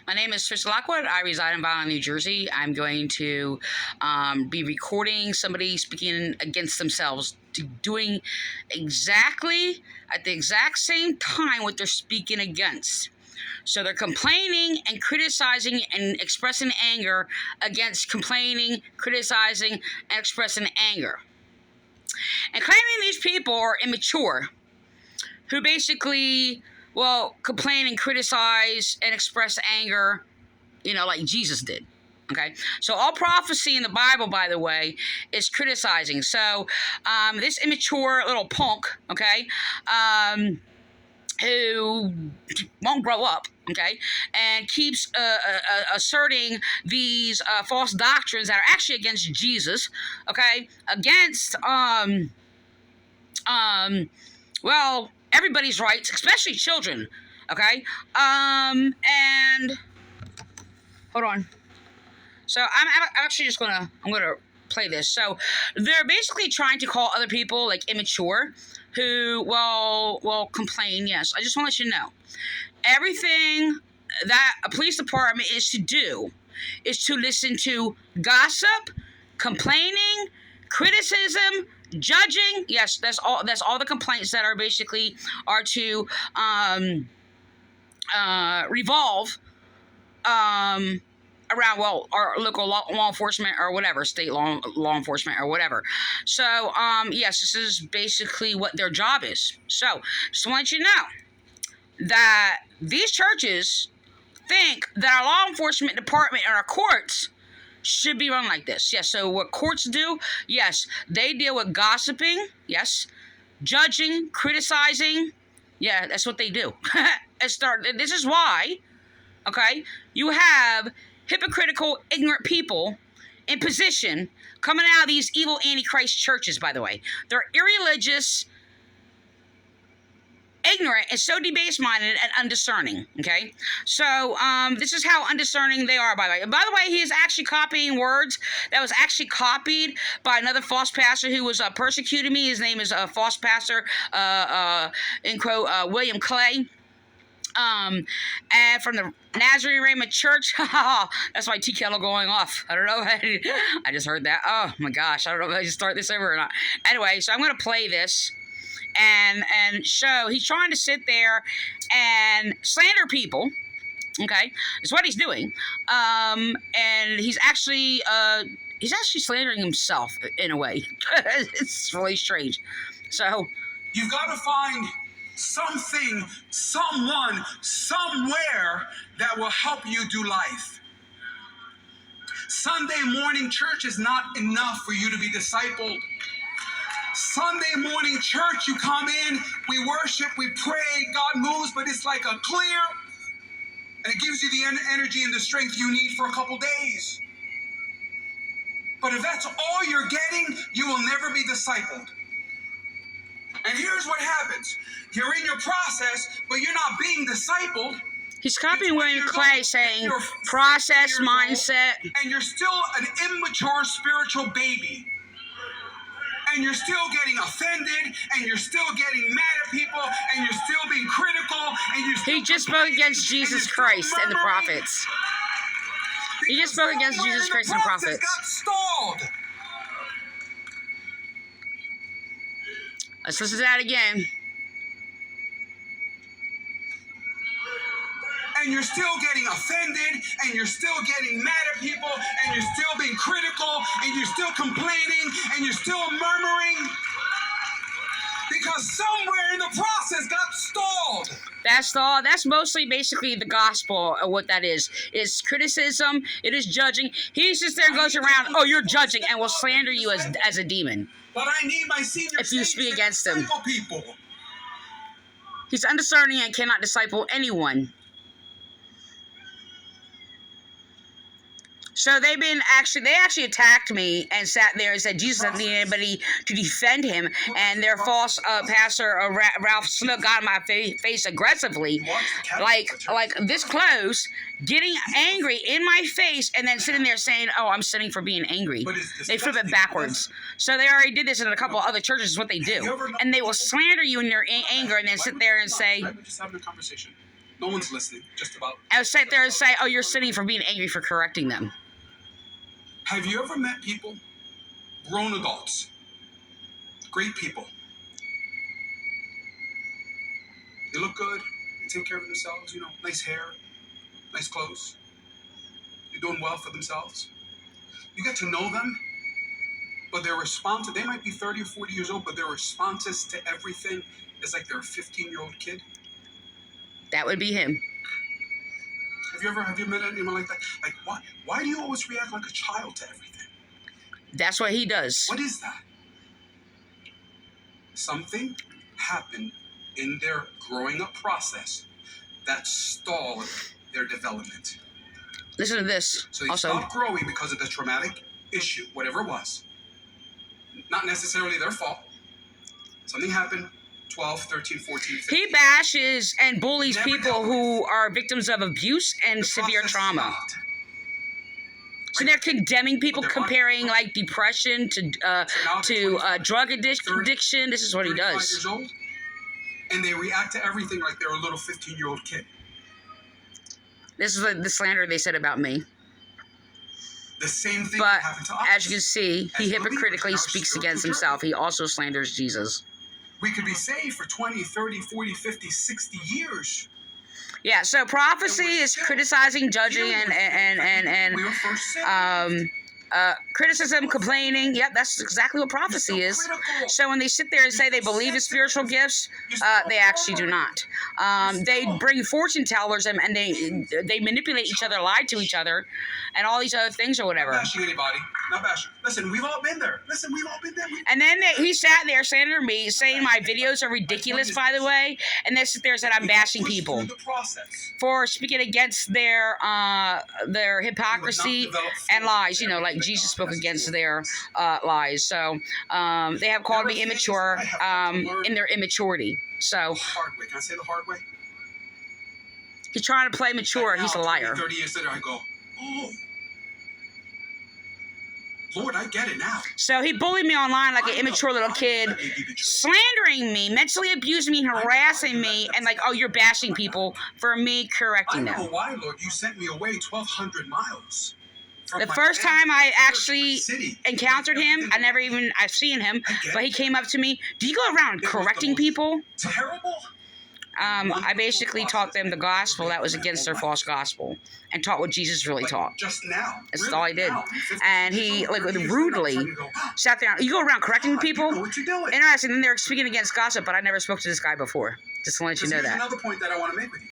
My name is Trish Lockwood. I reside in Violin, New Jersey. I'm going to be recording somebody speaking against themselves, doing exactly at the exact same time what they're speaking against. So they're complaining and criticizing and expressing anger against complaining, criticizing, and expressing anger. And claiming these people are immature, who basically, complain and criticize and express anger, like Jesus did. Okay, so all prophecy in the Bible, by the way, is criticizing. So this immature little punk, okay, who won't grow up, okay, and keeps asserting these false doctrines that are actually against Jesus, okay, against everybody's rights, especially children, okay, and hold on. So I'm actually just I'm gonna play this. So they're basically trying to call other people like immature, who will complain. Yes, I just want to let you know, everything that a police department is to do is to listen to gossip, complaining, criticism, judging. Yes, that's all the complaints that are basically to revolve around our local law enforcement or whatever, state law enforcement or whatever. So yes, this is basically what their job is. So just want you to know that these churches think that our law enforcement department and our courts should be run like this. Yes, so what courts do, yes, they deal with gossiping, yes, judging, criticizing. Yeah, that's what they do. This is why, okay, you have hypocritical, ignorant people in position coming out of these evil antichrist churches, by the way. They're irreligious, ignorant, and so debased-minded and undiscerning, okay? So, this is how undiscerning they are, by the way. And by the way, he is actually copying words that was actually copied by another false pastor who was persecuting me. His name is false pastor, in quote, William Clay. And from the Nazarene Raymond Church, that's why tea kettle going off. I don't know. I just heard that. Oh my gosh. I don't know if I should start this over or not. Anyway, so I'm going to play this and show he's trying to sit there and slander people. Okay. That's what he's doing. And he's actually slandering himself in a way. It's really strange. So you've got to find something, someone, somewhere that will help you do life. Sunday morning church is not enough for you to be discipled. Sunday morning church, you come in, we worship, we pray, God moves, but it's like a clear, and it gives you the energy and the strength you need for a couple days. But if that's all you're getting, you will never be discipled. And here's what happens. You're in your process, but you're not being discipled. He's copying William Clay saying process, mindset. And you're still an immature spiritual baby. And you're still getting offended, and you're still getting mad at people, and you're still being critical, and you're still... He just spoke against Jesus Christ and the prophets. He just spoke against Jesus Christ and the prophets. Got stalled. Let's listen to that again. And you're still getting offended, and you're still getting mad at people, and you're still being critical, and you're still complaining, and you're still murmuring, because somewhere in the process got stalled. That's mostly basically the gospel of what that is. It's criticism, it is judging. He sits there and goes around, oh, you're judging, and will slander you as a demon. But I need my senior if you speak against him. People. He's undiscerning and cannot disciple anyone. So they actually attacked me and sat there and said Jesus doesn't need anybody to defend him. And their false pastor, Ralph Snook, got in my face aggressively, like this close, getting angry in my face, and then sitting there saying, oh, I'm sinning for being angry. They flip it backwards. So they already did this in a couple of other churches, is what they do. And they will slander you in your anger and then sit there and say... Just having a conversation. No one's listening. Just about. I would sit there and say, oh, you're sinning for being angry for correcting them. Have you ever met people, grown adults, great people? They look good. They take care of themselves. You know, nice hair, nice clothes. They're doing well for themselves. You get to know them, but their response, they might be 30 or 40 years old, but their responses to everything is like they're a 15-year-old kid. That would be him. Have you met anyone like that? Like, why do you always react like a child to everything? That's what he does. What is that? Something happened in their growing up process that stalled their development. Listen to this. So they Also, stopped growing because of the traumatic issue, whatever it was. Not necessarily their fault. Something happened 12, 13, 14, 15. he bashes and bullies Never people dealt with who are victims of abuse and The severe process trauma. stopped. So they're condemning people, But they're comparing like depression to now they're drug 30, addiction. This is what he 35 does. years old, and they react to everything like they're a little 15-year-old kid. This is the slander they said about me. The same thing But happened to us. as you can see, he As hypocritically believers in our speaks spiritual against journey. himself. He also slanders Jesus. We could be saved for 20, 30, 40, 50, 60 years. Yeah, so prophecy is criticizing, judging, and We were first saved. criticism, complaining. Yep, that's exactly what prophecy You're is. so critical. So when they sit there and say they believe in spiritual gifts, they actually do not. They bring fortune tellers and they manipulate each other, lie to each other, and all these other things or Not whatever. bashing anybody. Not bashing. Listen, we've all been there. And then he sat there slandering me, saying my videos are ridiculous, by the way, and they sit there and said I'm bashing people The process. for speaking against their hypocrisy and lies. You know, like Jesus spoke against their lies. So they have called me immature in their immaturity. So The hard way. Can I say the hard way? he's trying to play mature. Right He's a now, liar. 30 years later, I go, oh, Lord, I get it now. So he bullied me online like an immature little kid, slandering me, mentally abusing me, harassing me, and like, oh, you're bashing people for me I correcting know them. why, Lord. You sent me away 1,200 miles. from The my first family, time I church, my actually city. encountered him, I've seen him, I get but he it. came up to me. Do you go around It was the correcting most people? Terrible. I basically taught them the gospel that was against their false gospel and taught what Jesus really Like, taught. just now. That's really, all I did. now, 50 And years he, old, like, 30 years rudely later, I'm starting to go, sat there. You go around correcting God, people? You know what you're doing. Interesting. Then they're speaking against gossip, but I never spoke to this guy before. Just to let you Because know here's that. another point that I want to make with you.